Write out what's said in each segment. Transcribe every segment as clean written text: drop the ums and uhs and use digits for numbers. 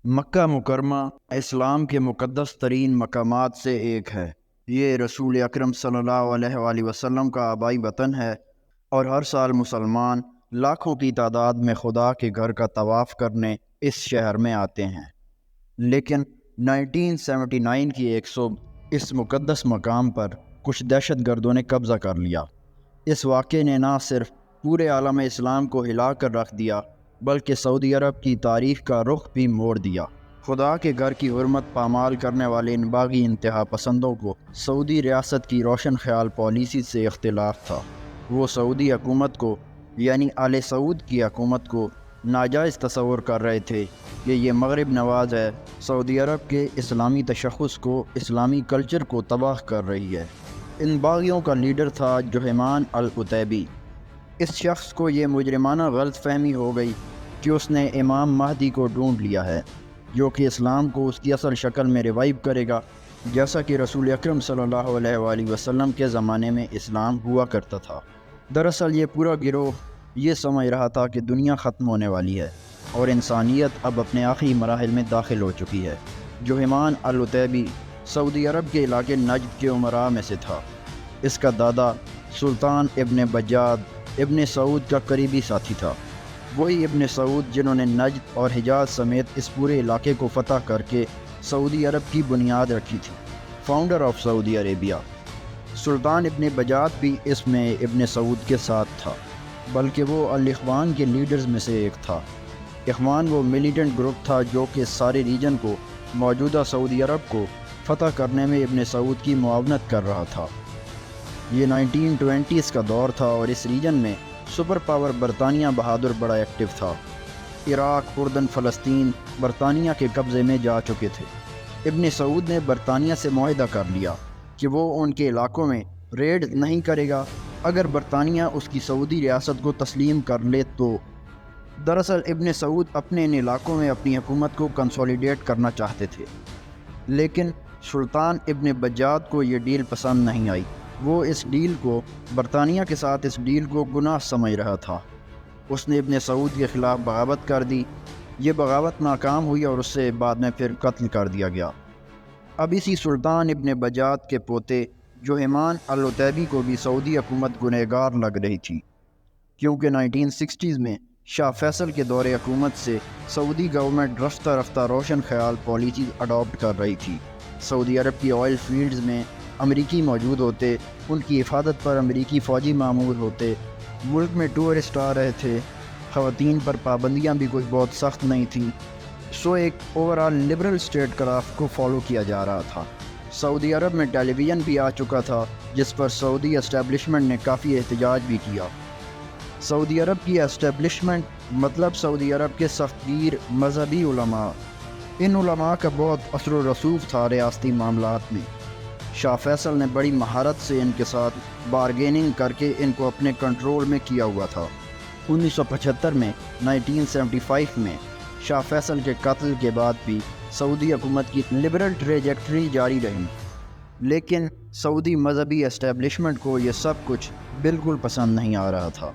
مکہ مکرمہ اسلام کے مقدس ترین مقامات سے ایک ہے۔ یہ رسول اکرم صلی اللہ علیہ وآلہ وسلم کا آبائی وطن ہے اور ہر سال مسلمان لاکھوں کی تعداد میں خدا کے گھر کا طواف کرنے اس شہر میں آتے ہیں۔ لیکن 1979 کی ایک صبح اس مقدس مقام پر کچھ دہشت گردوں نے قبضہ کر لیا۔ اس واقعے نے نہ صرف پورے عالم اسلام کو ہلا کر رکھ دیا بلکہ سعودی عرب کی تاریخ کا رخ بھی موڑ دیا۔ خدا کے گھر کی حرمت پامال کرنے والے ان باغی انتہا پسندوں کو سعودی ریاست کی روشن خیال پالیسی سے اختلاف تھا۔ وہ سعودی حکومت کو یعنی آل سعود کی حکومت کو ناجائز تصور کر رہے تھے کہ یہ مغرب نواز ہے، سعودی عرب کے اسلامی تشخص کو، اسلامی کلچر کو تباہ کر رہی ہے۔ ان باغیوں کا لیڈر تھا جوہیمان العتیبی۔ اس شخص کو یہ مجرمانہ غلط فہمی ہو گئی کہ اس نے امام مہدی کو ڈھونڈ لیا ہے، جو کہ اسلام کو اس کی اصل شکل میں ریوائیو کرے گا، جیسا کہ رسول اکرم صلی اللہ علیہ وآلہ وسلم کے زمانے میں اسلام ہوا کرتا تھا۔ دراصل یہ پورا گروہ یہ سمجھ رہا تھا کہ دنیا ختم ہونے والی ہے اور انسانیت اب اپنے آخری مراحل میں داخل ہو چکی ہے۔ جوہیمان العتیبی سعودی عرب کے علاقے نجد کے امراء میں سے تھا۔ اس کا دادا سلطان ابن بجاد ابن سعود کا قریبی ساتھی تھا، وہی ابن سعود جنہوں نے نجد اور حجاز سمیت اس پورے علاقے کو فتح کر کے سعودی عرب کی بنیاد رکھی تھی۔ Founder of Saudi Arabia. Sultan ibn Bijad بھی اس میں ابن سعود کے ساتھ تھا، بلکہ وہ الاخوان کے لیڈرز میں سے ایک تھا۔ اخوان وہ ملیٹنٹ گروپ تھا جو کہ سارے ریجن کو، موجودہ سعودی عرب کو فتح کرنے میں ابن سعود کی معاونت کر رہا تھا۔ یہ 1920s کا دور تھا اور اس ریجن میں سپر پاور برطانیہ بہادر بڑا ایکٹیو تھا۔ عراق، اردن، فلسطین برطانیہ کے قبضے میں جا چکے تھے۔ ابن سعود نے برطانیہ سے معاہدہ کر لیا کہ وہ ان کے علاقوں میں ریڈ نہیں کرے گا اگر برطانیہ اس کی سعودی ریاست کو تسلیم کر لے تو۔ دراصل ابن سعود اپنے ان علاقوں میں اپنی حکومت کو کنسولیڈیٹ کرنا چاہتے تھے، لیکن سلطان ابن بجاد کو یہ ڈیل پسند نہیں آئی۔ وہ اس ڈیل کو، برطانیہ کے ساتھ اس ڈیل کو گناہ سمجھ رہا تھا۔ اس نے ابن سعود کے خلاف بغاوت کر دی۔ یہ بغاوت ناکام ہوئی اور اس سے بعد میں پھر قتل کر دیا گیا۔ اب اسی سلطان ابن بجاد کے پوتے جوہیمان العتیبی کو بھی سعودی حکومت گنہگار لگ رہی تھی، کیونکہ 1960s میں شاہ فیصل کے دور حکومت سے سعودی گورنمنٹ رفتہ رفتہ روشن خیال پالیسی اڈاپٹ کر رہی تھی۔ سعودی عرب کی آئل فیلڈز میں امریکی موجود ہوتے، ان کی حفاظت پر امریکی فوجی معمور ہوتے، ملک میں ٹورسٹ آ رہے تھے، خواتین پر پابندیاں بھی کوئی بہت سخت نہیں تھیں، ایک اوورال لبرل اسٹیٹ کرافٹ کو فالو کیا جا رہا تھا۔ سعودی عرب میں ٹیلی ویژن بھی آ چکا تھا جس پر سعودی اسٹیبلشمنٹ نے کافی احتجاج بھی کیا۔ سعودی عرب کی اسٹیبلشمنٹ مطلب سعودی عرب کے سختگیر مذہبی علماء۔ ان علماء کا بہت اثر و رسوخ تھا ریاستی معاملات میں۔ شاہ فیصل نے بڑی مہارت سے ان کے ساتھ بارگیننگ کر کے ان کو اپنے کنٹرول میں کیا ہوا تھا۔ 1975 میں 1975 میں شاہ فیصل کے قتل کے بعد بھی سعودی حکومت کی لبرل ٹریجیکٹری جاری رہی، لیکن سعودی مذہبی اسٹیبلشمنٹ کو یہ سب کچھ بالکل پسند نہیں آ رہا تھا۔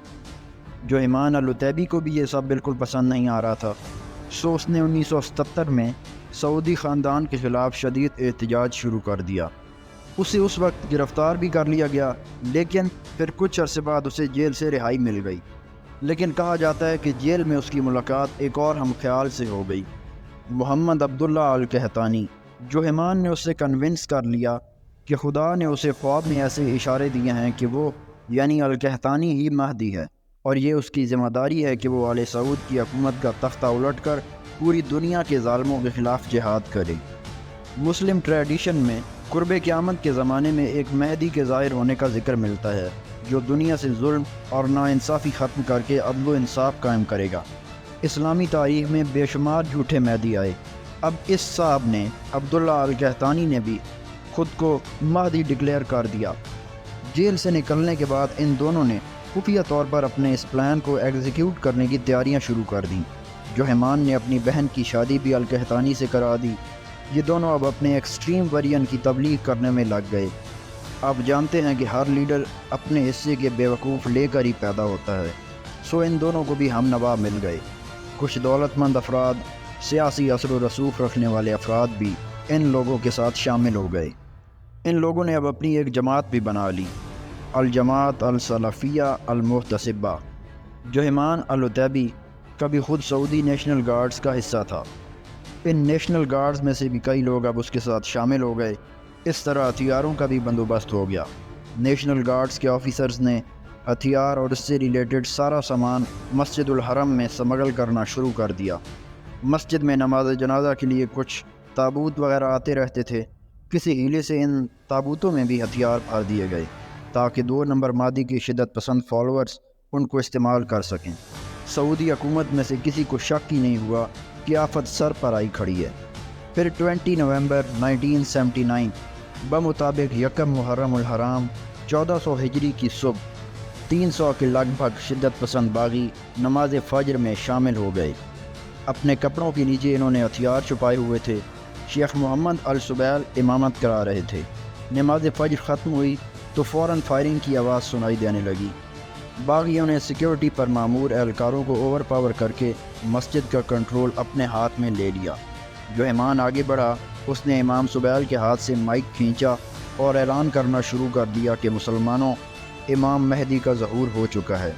جوہیمان العتیبی کو بھی یہ سب بالکل پسند نہیں آ رہا تھا، اس نے 1977 میں سعودی خاندان کے خلاف شدید احتجاج شروع کر دیا۔ اسے اس وقت گرفتار بھی کر لیا گیا، لیکن پھر کچھ عرصے بعد اسے جیل سے رہائی مل گئی۔ لیکن کہا جاتا ہے کہ جیل میں اس کی ملاقات ایک اور ہم خیال سے ہو گئی، محمد عبداللہ القحطانی۔ جوہیمان نے اسے کنونس کر لیا کہ خدا نے اسے خواب میں ایسے اشارے دیے ہیں کہ وہ یعنی القحطانی ہی مہدی ہے، اور یہ اس کی ذمہ داری ہے کہ وہ آل سعود کی حکومت کا تختہ الٹ کر پوری دنیا کے ظالموں کے خلاف جہاد کرے۔ مسلم ٹریڈیشن میں قرب قیامت کے زمانے میں ایک مہدی کے ظاہر ہونے کا ذکر ملتا ہے جو دنیا سے ظلم اور ناانصافی ختم کر کے عدل و انصاف قائم کرے گا۔ اسلامی تاریخ میں بے شمار جھوٹے مہدی آئے۔ اب اس صاحب نے، عبداللہ القحطانی نے بھی خود کو مہدی ڈکلیئر کر دیا۔ جیل سے نکلنے کے بعد ان دونوں نے خفیہ طور پر اپنے اس پلان کو ایگزیکیوٹ کرنے کی تیاریاں شروع کر دیں۔ جوہیمان نے اپنی بہن کی شادی بھی القحطانی سے کرا دی۔ یہ دونوں اب اپنے ایکسٹریم ورژن کی تبلیغ کرنے میں لگ گئے۔ آپ جانتے ہیں کہ ہر لیڈر اپنے حصے کے بیوقوف لے کر ہی پیدا ہوتا ہے، ان دونوں کو بھی ہم نوا مل گئے۔ کچھ دولت مند افراد سیاسی اثر و رسوخ رکھنے والے افراد بھی ان لوگوں کے ساتھ شامل ہو گئے۔ ان لوگوں نے اب اپنی ایک جماعت بھی بنا لی، الجماعت السلفیہ المحتسبہ۔ جہیمان العتیبی کبھی خود سعودی نیشنل گارڈز کا حصہ تھا۔ ان نیشنل گارڈز میں سے بھی کئی لوگ اب اس کے ساتھ شامل ہو گئے۔ اس طرح ہتھیاروں کا بھی بندوبست ہو گیا۔ نیشنل گارڈز کے آفیسرز نے ہتھیار اور اس سے ریلیٹڈ سارا سامان مسجد الحرم میں سمگل کرنا شروع کر دیا۔ مسجد میں نماز جنازہ کے لیے کچھ تابوت وغیرہ آتے رہتے تھے۔ کسی ہیلے سے ان تابوتوں میں بھی ہتھیار بھر دیے گئے تاکہ 2 نمبر مہدی کے شدت پسند فالوورز ان کو استعمال کر سکیں۔ سعودی حکومت میں سے کسی کو شک ہی نہیں ہوا کہ آفت سر پر آئی کھڑی ہے۔ پھر 20 نومبر 1979 بمطابق 1 محرم الحرام 1400 ہجری کی صبح 300 کے لگ بھگ شدت پسند باغی نماز فجر میں شامل ہو گئے۔ اپنے کپڑوں کے نیچے انہوں نے ہتھیار چھپائے ہوئے تھے۔ شیخ محمد السبیل امامت کرا رہے تھے۔ نماز فجر ختم ہوئی تو فوراً فائرنگ کی آواز سنائی دینے لگی۔ باغیوں نے سیکیورٹی پر مامور اہلکاروں کو اوور پاور کر کے مسجد کا کنٹرول اپنے ہاتھ میں لے لیا۔ جو ایمان آگے بڑھا، اس نے امام سبیل کے ہاتھ سے مائک کھینچا اور اعلان کرنا شروع کر دیا کہ مسلمانوں، امام مہدی کا ظہور ہو چکا ہے۔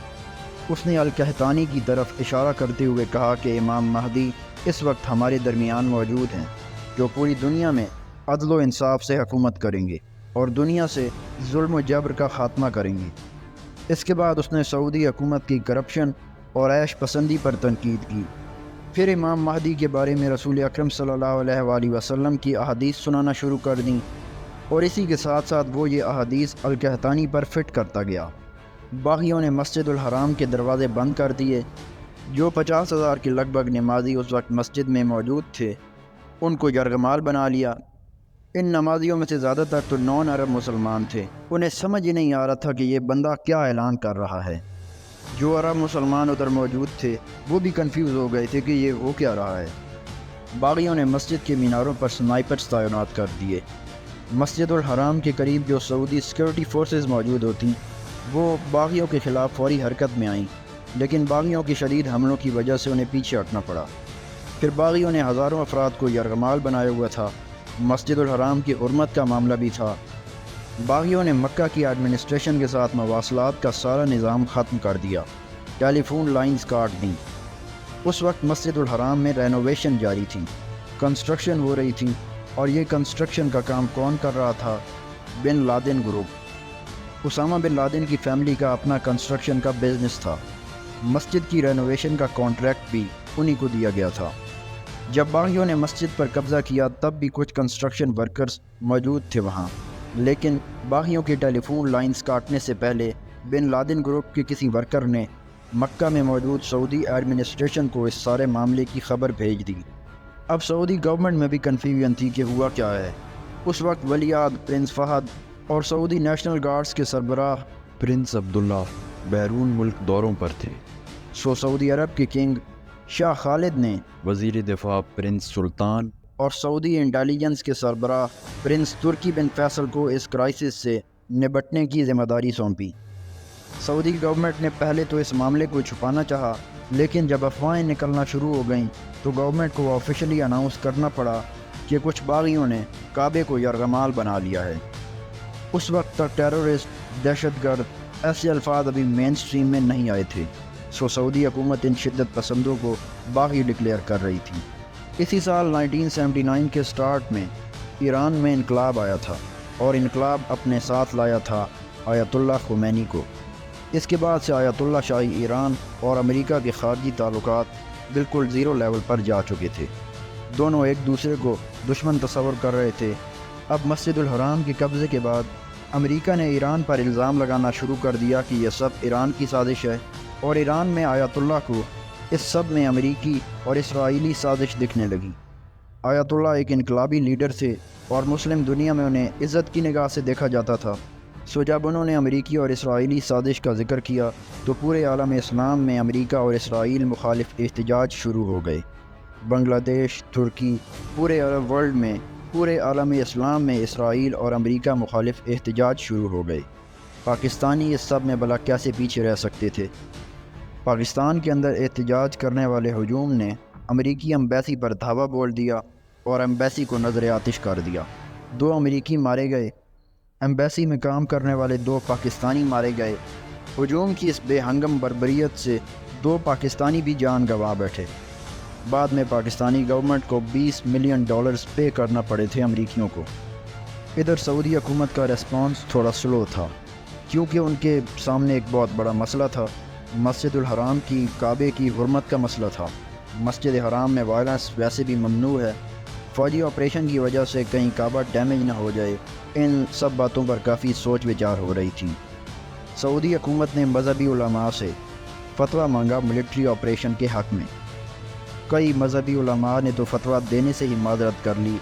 اس نے القحطانی کی طرف اشارہ کرتے ہوئے کہا کہ امام مہدی اس وقت ہمارے درمیان موجود ہیں، جو پوری دنیا میں عدل و انصاف سے حکومت کریں گے اور دنیا سے ظلم و جبر کا خاتمہ کریں گے۔ اس کے بعد اس نے سعودی حکومت کی کرپشن اور عیش پسندی پر تنقید کی۔ پھر امام مہدی کے بارے میں رسول اکرم صلی اللہ علیہ وآلہ وسلم کی احادیث سنانا شروع کر دیں، اور اسی کے ساتھ ساتھ وہ یہ احادیث القحطانی پر فٹ کرتا گیا۔ باغیوں نے مسجد الحرام کے دروازے بند کر دیے۔ جو 50,000 کے لگ بھگ نمازی اس وقت مسجد میں موجود تھے، ان کو یرغمال بنا لیا۔ ان نمازیوں میں سے زیادہ تر تو نان عرب مسلمان تھے۔ انہیں سمجھ ہی نہیں آ رہا تھا کہ یہ بندہ کیا اعلان کر رہا ہے۔ جو عرب مسلمان ادھر موجود تھے وہ بھی کنفیوز ہو گئے تھے کہ یہ ہو کیا رہا ہے۔ باغیوں نے مسجد کے میناروں پر سنائپرز تعینات کر دیے۔ مسجد الحرام کے قریب جو سعودی سیکیورٹی فورسز موجود ہوتیں، وہ باغیوں کے خلاف فوری حرکت میں آئیں، لیکن باغیوں کی شدید حملوں کی وجہ سے انہیں پیچھے ہٹنا پڑا۔ پھر باغیوں نے ہزاروں افراد کو یرغمال بنایا ہوا تھا۔ مسجد الحرام کی حرمت کا معاملہ بھی تھا۔ باغیوں نے مکہ کی ایڈمنسٹریشن کے ساتھ مواصلات کا سارا نظام ختم کر دیا، ٹیلی فون لائنز کاٹ دیں۔ اس وقت مسجد الحرام میں رینوویشن جاری تھی، کنسٹرکشن ہو رہی تھی، اور یہ کنسٹرکشن کا کام کون کر رہا تھا؟ Bin Laden group. Osama bin Laden کی فیملی کا اپنا کنسٹرکشن کا بزنس تھا۔ مسجد کی رینوویشن کا کانٹریکٹ بھی انہی کو دیا گیا تھا۔ جب باغیوں نے مسجد پر قبضہ کیا تب بھی کچھ کنسٹرکشن ورکرز موجود تھے وہاں، لیکن باغیوں کے ٹیلی فون لائنز کاٹنے سے پہلے بن لادن گروپ کے کسی ورکر نے مکہ میں موجود سعودی ایڈمنسٹریشن کو اس سارے معاملے کی خبر بھیج دی۔ اب سعودی گورنمنٹ میں بھی کنفیوژن تھی کہ ہوا کیا ہے۔ اس وقت ولی عہد پرنس فہد اور سعودی نیشنل گارڈز کے سربراہ پرنس عبداللہ بیرون ملک دوروں پر تھے۔ سعودی عرب کے کنگ شاہ خالد نے وزیر دفاع پرنس سلطان اور سعودی انٹیلیجنس کے سربراہ پرنس ترکی بن فیصل کو اس کرائسس سے نبٹنے کی ذمہ داری سونپی۔ سعودی گورنمنٹ نے پہلے تو اس معاملے کو چھپانا چاہا، لیکن جب افواہیں نکلنا شروع ہو گئیں تو گورنمنٹ کو آفیشلی اناؤنس کرنا پڑا کہ کچھ باغیوں نے کعبے کو یرغمال بنا لیا ہے۔ اس وقت تک ٹیرورسٹ، دہشت گرد ایسے الفاظ ابھی مین سٹریم میں نہیں آئے تھے، سعودی حکومت ان شدت پسندوں کو باغی ڈکلیئر کر رہی تھی۔ اسی سال 1979 کے سٹارٹ میں ایران میں انقلاب آیا تھا، اور انقلاب اپنے ساتھ لایا تھا آیت اللہ خمینی کو۔ اس کے بعد سے آیت اللہ شاہی ایران اور امریکہ کے خارجی تعلقات بالکل زیرو لیول پر جا چکے تھے۔ دونوں ایک دوسرے کو دشمن تصور کر رہے تھے۔ اب مسجد الحرام کے قبضے کے بعد امریکہ نے ایران پر الزام لگانا شروع کر دیا کہ یہ سب ایران کی سازش ہے، اور ایران میں آیت اللہ کو اس سب میں امریکی اور اسرائیلی سازش دکھنے لگی۔ آیت اللہ ایک انقلابی لیڈر تھے اور مسلم دنیا میں انہیں عزت کی نگاہ سے دیکھا جاتا تھا۔ جب انہوں نے امریکی اور اسرائیلی سازش کا ذکر کیا تو پورے عالم اسلام میں امریکہ اور اسرائیل مخالف احتجاج شروع ہو گئے۔ بنگلہ دیش، ترکی، پورے عرب ورلڈ میں، پورے عالم اسلام میں اسرائیل اور امریکہ مخالف احتجاج شروع ہو گئے۔ پاکستانی اس سب میں بھلا کیسے پیچھے رہ سکتے تھے؟ پاکستان کے اندر احتجاج کرنے والے ہجوم نے امریکی ایمبیسی پر دھاوا بول دیا اور ایمبیسی کو نظر آتش کر دیا۔ 2 امریکی مارے گئے، ایمبیسی میں کام کرنے والے 2 پاکستانی مارے گئے۔ ہجوم کی اس بے ہنگم بربریت سے 2 پاکستانی بھی جان گنوا بیٹھے۔ بعد میں پاکستانی گورنمنٹ کو $20 ملین پے کرنا پڑے تھے امریکیوں کو۔ ادھر سعودی حکومت کا ریسپانس تھوڑا سلو تھا، کیونکہ ان کے سامنے ایک بہت بڑا مسئلہ تھا۔ مسجد الحرام کی، کعبے کی حرمت کا مسئلہ تھا۔ مسجد حرام میں وائلنس ویسے بھی ممنوع ہے، فوجی آپریشن کی وجہ سے کہیں کعبہ ڈیمیج نہ ہو جائے، ان سب باتوں پر کافی سوچ وچار ہو رہی تھی۔ سعودی حکومت نے مذہبی علماء سے فتویٰ مانگا ملٹری آپریشن کے حق میں۔ کئی مذہبی علماء نے تو فتویٰ دینے سے ہی معذرت کر لی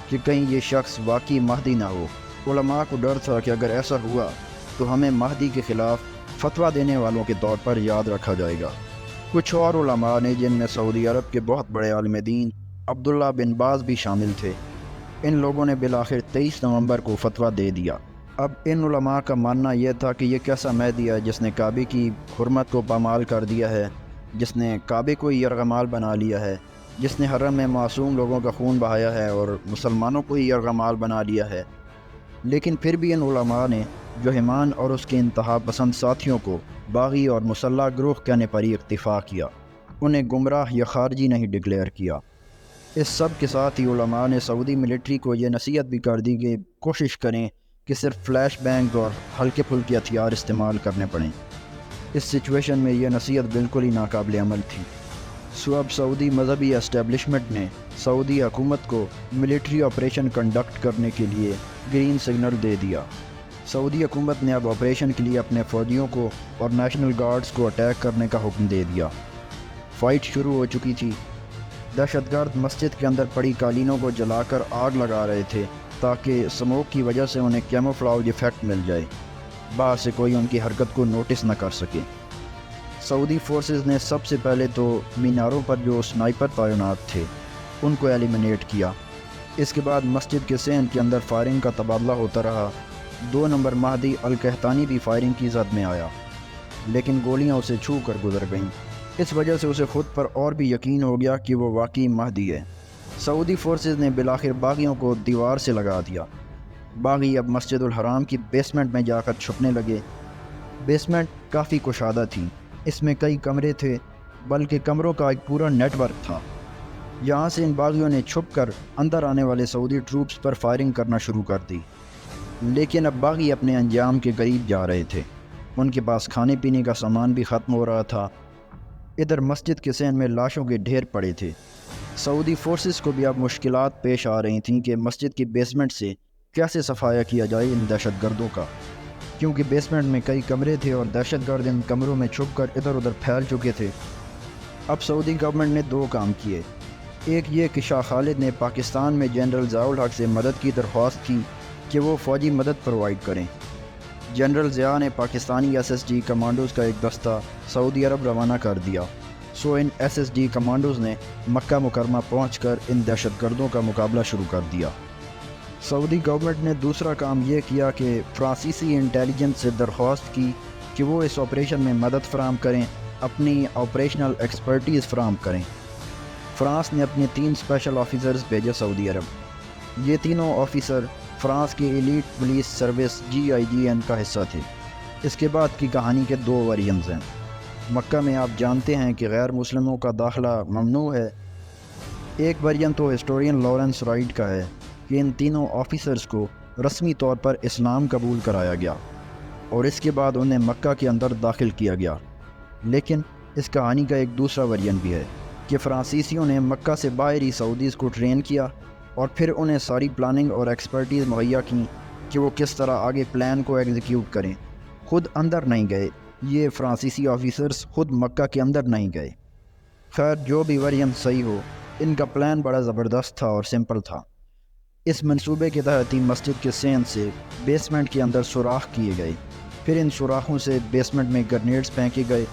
کہ کہیں یہ شخص واقعی مہدی نہ ہو۔ علماء کو ڈر تھا کہ اگر ایسا ہوا تو ہمیں مہدی کے خلاف فتویٰ دینے والوں کے طور پر یاد رکھا جائے گا۔ کچھ اور علماء نے، جن میں سعودی عرب کے بہت بڑے عالم دین عبداللہ بن باز بھی شامل تھے، ان لوگوں نے بالآخر 23 نومبر کو فتویٰ دے دیا۔ اب ان علماء کا ماننا یہ تھا کہ یہ کیسا مہدی ہے جس نے کعبے کی حرمت کو پامال کر دیا ہے، جس نے کعبے کو یرغمال بنا لیا ہے، جس نے حرم میں معصوم لوگوں کا خون بہایا ہے اور مسلمانوں کو ہی یرغمال بنا لیا ہے۔ لیکن پھر بھی ان علماء نے جوہمان اور اس کے انتہا پسند ساتھیوں کو باغی اور مسلح گروہ کہنے پر ہی اکتفا کیا، انہیں گمراہ یا خارجی نہیں ڈکلیئر کیا۔ اس سب کے ساتھ ہی علماء نے سعودی ملٹری کو یہ نصیحت بھی کر دی کہ کوشش کریں کہ صرف فلیش بینگ اور ہلکے پھلکے ہتھیار استعمال کرنے پڑیں۔ اس سچویشن میں یہ نصیحت بالکل ہی ناقابل عمل تھی۔ اب سعودی مذہبی اسٹیبلشمنٹ نے سعودی حکومت کو ملٹری آپریشن کنڈکٹ کرنے کے لیے گرین سگنل دے دیا۔ سعودی حکومت نے اب آپریشن کے لیے اپنے فوجیوں کو اور نیشنل گارڈز کو اٹیک کرنے کا حکم دے دیا۔ فائٹ شروع ہو چکی تھی۔ دہشت گرد مسجد کے اندر پڑی قالینوں کو جلا کر آگ لگا رہے تھے تاکہ اسموک کی وجہ سے انہیں کیموفلاج ایفیکٹ مل جائے، باہر سے کوئی ان کی حرکت کو نوٹس نہ کر سکے۔ سعودی فورسز نے سب سے پہلے تو میناروں پر جو سنائپر تعینات تھے ان کو ایلیمنیٹ کیا۔ اس کے بعد مسجد کے صحن کے اندر فائرنگ کا تبادلہ ہوتا رہا۔ 2 نمبر مہدی القحطانی بھی فائرنگ کی زد میں آیا، لیکن گولیاں اسے چھو کر گزر گئیں۔ اس وجہ سے اسے خود پر اور بھی یقین ہو گیا کہ وہ واقعی مہدی ہے۔ سعودی فورسز نے بالآخر باغیوں کو دیوار سے لگا دیا۔ باغی اب مسجد الحرام کی بیسمنٹ میں جا کر چھپنے لگے۔ بیسمنٹ کافی کشادہ تھی، اس میں کئی کمرے تھے، بلکہ کمروں کا ایک پورا نیٹ ورک تھا۔ یہاں سے ان باغیوں نے چھپ کر اندر آنے والے سعودی ٹروپس پر فائرنگ کرنا شروع کر دی۔ لیکن اب باغی اپنے انجام کے قریب جا رہے تھے، ان کے پاس کھانے پینے کا سامان بھی ختم ہو رہا تھا۔ ادھر مسجد کے صحن میں لاشوں کے ڈھیر پڑے تھے۔ سعودی فورسز کو بھی اب مشکلات پیش آ رہی تھیں کہ مسجد کی بیسمنٹ سے کیسے صفایا کیا جائے ان دہشت گردوں کا، کیونکہ بیسمنٹ میں کئی کمرے تھے اور دہشت گرد ان کمروں میں چھپ کر ادھر ادھر پھیل چکے تھے۔ اب سعودی گورنمنٹ نے 2 کام کیے۔ ایک یہ کہ شاہ خالد نے پاکستان میں جنرل ضیاء الحق سے مدد کی درخواست کی کہ وہ فوجی مدد پرووائڈ کریں۔ جنرل ضیاء نے پاکستانی SSG کمانڈوز کا ایک دستہ سعودی عرب روانہ کر دیا۔ ان SSG کمانڈوز نے مکہ مکرمہ پہنچ کر ان دہشت گردوں کا مقابلہ شروع کر دیا۔ سعودی گورنمنٹ نے دوسرا کام یہ کیا کہ فرانسیسی انٹیلیجنس سے درخواست کی کہ وہ اس آپریشن میں مدد فراہم کریں، اپنی آپریشنل ایکسپرٹیز فراہم کریں۔ فرانس نے اپنے 3 اسپیشل آفیسرز بھیجے سعودی عرب۔ یہ تینوں آفیسر فرانس کی ایلیٹ پولیس سروس GIGN کا حصہ تھے۔ اس کے بعد کی کہانی کے 2 ورژنز ہیں۔ مکہ میں آپ جانتے ہیں کہ غیر مسلموں کا داخلہ ممنوع ہے۔ ایک ورژن تو ہسٹورین لارنس رائٹ کا ہے کہ ان تینوں آفیسرز کو رسمی طور پر اسلام قبول کرایا گیا اور اس کے بعد انہیں مکہ کے اندر داخل کیا گیا۔ لیکن اس کہانی کا ایک دوسرا ورژن بھی ہے کہ فرانسیسیوں نے مکہ سے باہر ہی سعودیز کو ٹرین کیا اور پھر انہیں ساری پلاننگ اور ایکسپرٹیز مہیا کی کہ وہ کس طرح آگے پلان کو ایگزیکیوٹ کریں۔ خود اندر نہیں گئے، یہ فرانسیسی آفیسرز خود مکہ کے اندر نہیں گئے۔ خیر جو بھی ورژن صحیح ہو، ان کا پلان بڑا زبردست تھا اور سمپل تھا۔ اس منصوبے کے تحت ہی مسجد کے صحن سے بیسمنٹ کے اندر سوراخ کیے گئے، پھر ان سوراخوں سے بیسمنٹ میں گرنیڈز پھینکے گئے۔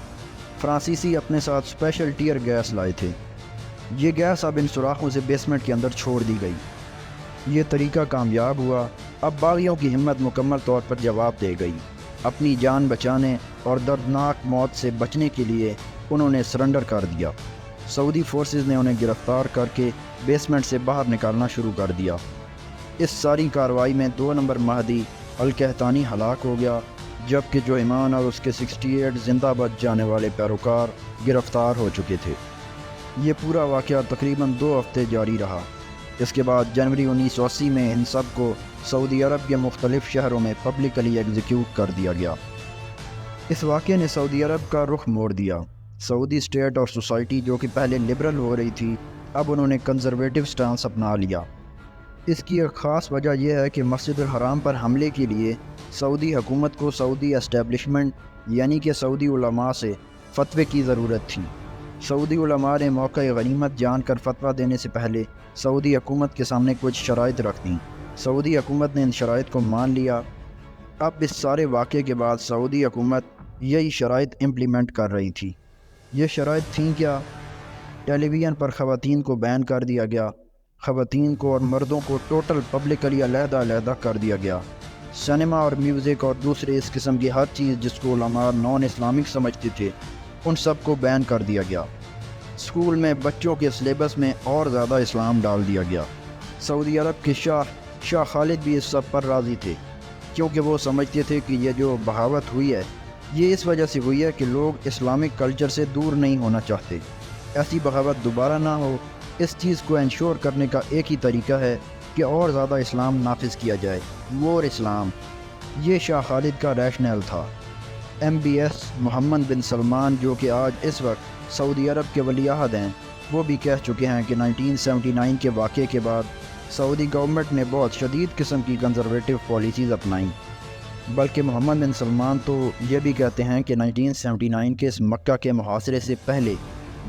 فرانسیسی اپنے ساتھ اسپیشل ٹیئر گیس لائے تھے۔ یہ گیس اب ان سوراخوں سے بیسمنٹ کے اندر چھوڑ دی گئی۔ یہ طریقہ کامیاب ہوا۔ اب باغیوں کی ہمت مکمل طور پر جواب دے گئی۔ اپنی جان بچانے اور دردناک موت سے بچنے کے لیے انہوں نے سرنڈر کر دیا۔ سعودی فورسز نے انہیں گرفتار کر کے بیسمنٹ سے باہر نکالنا شروع کر دیا۔ اس ساری کارروائی میں 2 نمبر مہدی القحطانی ہلاک ہو گیا، جبکہ جوہیمان اور اس کے 68 زندہ بچ جانے والے پیروکار گرفتار ہو چکے تھے۔ یہ پورا واقعہ تقریباً 2 ہفتے جاری رہا۔ اس کے بعد جنوری 1980 میں ان سب کو سعودی عرب کے مختلف شہروں میں پبلکلی ایگزیکیوٹ کر دیا گیا۔ اس واقعے نے سعودی عرب کا رخ موڑ دیا۔ سعودی اسٹیٹ اور سوسائٹی جو کہ پہلے لبرل ہو رہی تھی، اب انہوں نے کنزرویٹو سٹانس اپنا لیا۔ اس کی ایک خاص وجہ یہ ہے کہ مسجد الحرام پر حملے کے لیے سعودی حکومت کو سعودی اسٹیبلشمنٹ یعنی کہ سعودی علماء سے فتوے کی ضرورت تھی۔ سعودی علماء نے موقع غنیمت جان کر فتویٰ دینے سے پہلے سعودی حکومت کے سامنے کچھ شرائط رکھ دیں۔ سعودی حکومت نے ان شرائط کو مان لیا۔ اب اس سارے واقعے کے بعد سعودی حکومت یہی شرائط امپلیمنٹ کر رہی تھی۔ یہ شرائط تھیں کیا؟ ٹیلی ویژن پر خواتین کو بین کر دیا گیا، خواتین کو اور مردوں کو ٹوٹل پبلکلی علیحدہ علیحدہ کر دیا گیا۔ سینما اور میوزک اور دوسرے اس قسم کی ہر چیز جس کو علماء نان اسلامک سمجھتے تھے، ان سب کو بین کر دیا گیا۔ اسکول میں بچوں کے سلیبس میں اور زیادہ اسلام ڈال دیا گیا۔ سعودی عرب کے شاہ خالد بھی اس سب پر راضی تھے، کیونکہ وہ سمجھتے تھے کہ یہ جو بغاوت ہوئی ہے یہ اس وجہ سے ہوئی ہے کہ لوگ اسلامک کلچر سے دور نہیں ہونا چاہتے۔ ایسی بغاوت دوبارہ نہ ہو، اس چیز کو انشور کرنے کا ایک ہی طریقہ ہے کہ اور زیادہ اسلام نافذ کیا جائے، مور اسلام۔ یہ شاہ خالد کا ریشنل تھا۔ MBS محمد بن سلمان جو کہ آج اس وقت سعودی عرب کے ولی عہد ہیں، وہ بھی کہہ چکے ہیں کہ 1979 کے واقعے کے بعد سعودی گورنمنٹ نے بہت شدید قسم کی کنزرویٹو پالیسیز اپنائیں۔ بلکہ محمد بن سلمان تو یہ بھی کہتے ہیں کہ 1979 کے اس مکہ کے محاصرے سے پہلے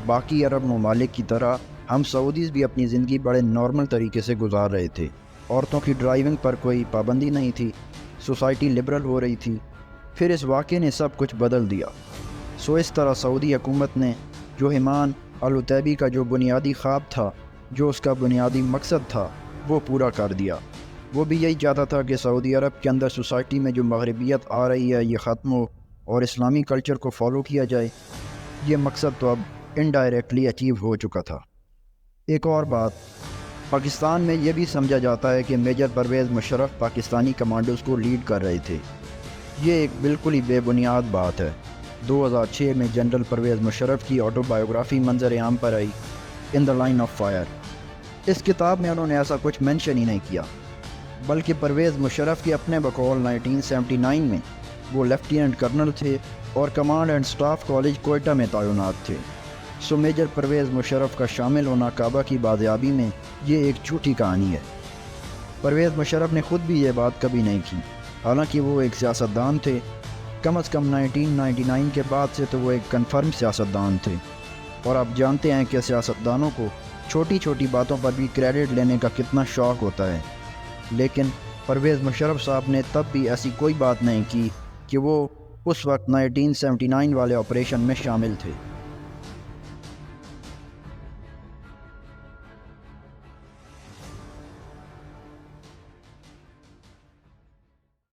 باقی عرب ممالک کی طرح ہم سعودیز بھی اپنی زندگی بڑے نارمل طریقے سے گزار رہے تھے۔ عورتوں کی ڈرائیونگ پر کوئی پابندی نہیں تھی، سوسائٹی لبرل ہو رہی تھی۔ پھر اس واقعے نے سب کچھ بدل دیا۔ اس طرح سعودی حکومت نے جوہیمان العتیبی کا جو بنیادی خواب تھا، جو اس کا بنیادی مقصد تھا، وہ پورا کر دیا۔ وہ بھی یہی چاہتا تھا کہ سعودی عرب کے اندر سوسائٹی میں جو مغربیت آ رہی ہے یہ ختم ہو اور اسلامی کلچر کو فالو کیا جائے۔ یہ مقصد تو اب انڈائریکٹلی اچیو ہو چکا تھا۔ ایک اور بات، پاکستان میں یہ بھی سمجھا جاتا ہے کہ میجر پرویز مشرف پاکستانی کمانڈوز کو لیڈ کر رہے تھے۔ یہ ایک بالکل ہی بے بنیاد بات ہے۔ 2006 میں جنرل پرویز مشرف کی آٹو بایوگرافی منظر عام پر آئی، ان دا لائن آف فائر۔ اس کتاب میں انہوں نے ایسا کچھ مینشن ہی نہیں کیا، بلکہ پرویز مشرف کے اپنے بقول 1979 میں وہ لیفٹیننٹ کرنل تھے اور command and staff college Quetta میں تعینات تھے۔ میجر پرویز مشرف کا شامل ہونا کعبہ کی بازیابی میں یہ ایک جھوٹی کہانی ہے۔ پرویز مشرف نے خود بھی یہ بات کبھی نہیں کی، حالانکہ وہ ایک سیاستدان تھے۔ کم از کم 1999 کے بعد سے تو وہ ایک کنفرم سیاستدان تھے، اور آپ جانتے ہیں کہ سیاستدانوں کو چھوٹی چھوٹی باتوں پر بھی کریڈٹ لینے کا کتنا شوق ہوتا ہے۔ لیکن پرویز مشرف صاحب نے تب بھی ایسی کوئی بات نہیں کی کہ وہ اس وقت 1979 والے آپریشن میں شامل تھے۔